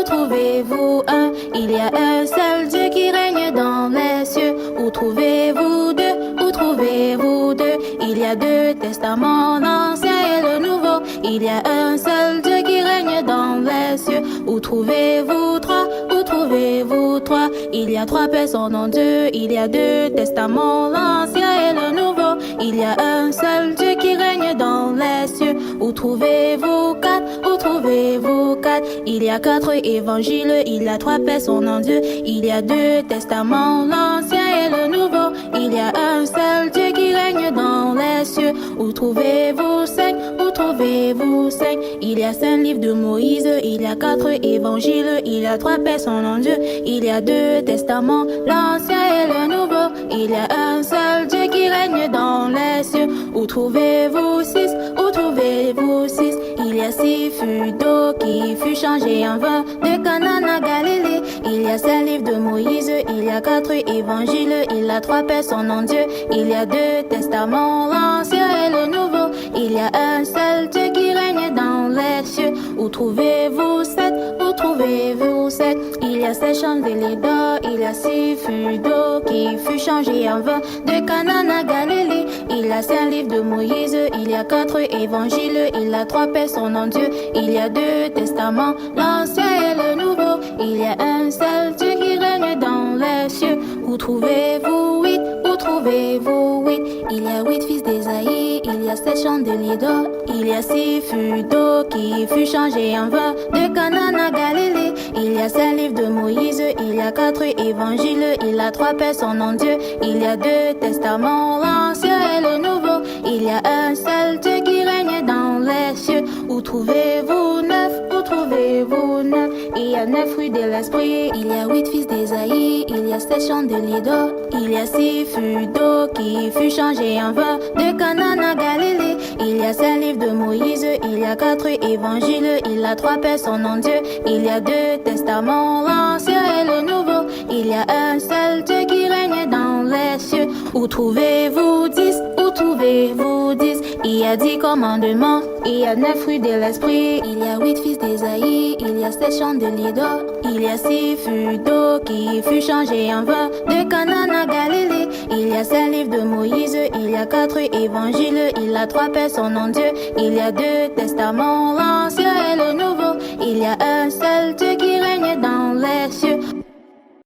trouvez-vous un? Il y a un seul Dieu qui règne dans les cieux. Où trouvez-vous deux? Où trouvez-vous deux? Il y a deux testaments, l'Ancien et le Nouveau. Il y a un seul Dieu qui règne dans les cieux. Où trouvez-vous trois? Où trouvez-vous trois? Il y a trois personnes en Dieu. Il y a deux testaments, l'Ancien et le Nouveau. Il y a un seul Dieu qui règne dans les cieux. Où trouvez-vous quatre? Où trouvez-vous quatre? Il y a quatre évangiles. Il y a trois personnes en Dieu. Il y a deux testaments, l'Ancien et le Nouveau. Il y a un seul Dieu qui règne dans les cieux. Où trouvez-vous cinq? Où trouvez-vous cinq? Il y a cinq livres de Moïse. Il y a quatre évangiles. Il y a trois personnes en Dieu. Il y a deux testaments, l'Ancien et le Nouveau. Il y a un seul Dieu qui règne dans les cieux. Où trouvez-vous six? Où trouvez-vous six? Il y a six fûts d'eau qui fut changé en vin de Canaan à Galilée. Il y a cinq livres de Moïse. Il y a quatre évangiles. Il y a trois personnes en Dieu. Il y a deux testaments, l'Ancien et le Nouveau. Il y a un seul Dieu qui règne dans les cieux. Où trouvez-vous sept? Où trouvez-vous sept? Il y a sept chandeliers d'or. Il y a six fûts d'eau qui fut changé en vin de Canaan à Galilée. Il y a cinq livres de Moïse. Il y a quatre évangiles. Il y a trois personnes en Dieu. Il y a deux testaments, l'Ancien et le Nouveau. Il y a un seul Dieu qui règne dans les cieux. Où trouvez-vous huit? Où trouvez-vous huit? Il y a huit fils d'Ésaïe. Il y a sept chandeliers d'or. Il y a six fûts d'eau qui fut changé en vin de Canaan à Galilée. Il y a cinq livres de Moïse. Il y a quatre évangiles. Il y a trois personnes en Dieu. Il y a deux testaments, l'Ancien et le Nouveau. Il y a un seul Dieu qui règne dans les cieux. Où trouvez-vous neuf? Où trouvez-vous neuf? Il y a neuf fruits de l'esprit. Il y a huit fils d'Ésaïe. Il y a sept chandeliers d'or. Il y a six fûts d'eau qui fut changé en vin de Canaan à Galilée. Il y a cinq livres de Moïse. Il y a quatre évangiles. Il y a trois personnes en Dieu. Il y a deux testaments, l'Ancien et le Nouveau. Il y a un seul Dieu qui règne dans les cieux. Où trouvez-vous dix? Où trouvez-vous dix? Il y a 10 commandements. Il y a 9 fruits de l'esprit. Il y a 8 fils d'Ésaïe. Il y a 7 chandeliers d'or. Il y a 6 fûts d'eau qui fut changé en vin de Canaan à Galilée. Il y a 5 livres de Moïse. Il y a 4 évangiles. Il y a 3 personnes en Dieu. Il y a 2 testaments, l'Ancien et le Nouveau. Il y a un seul Dieu qui règne dans les cieux.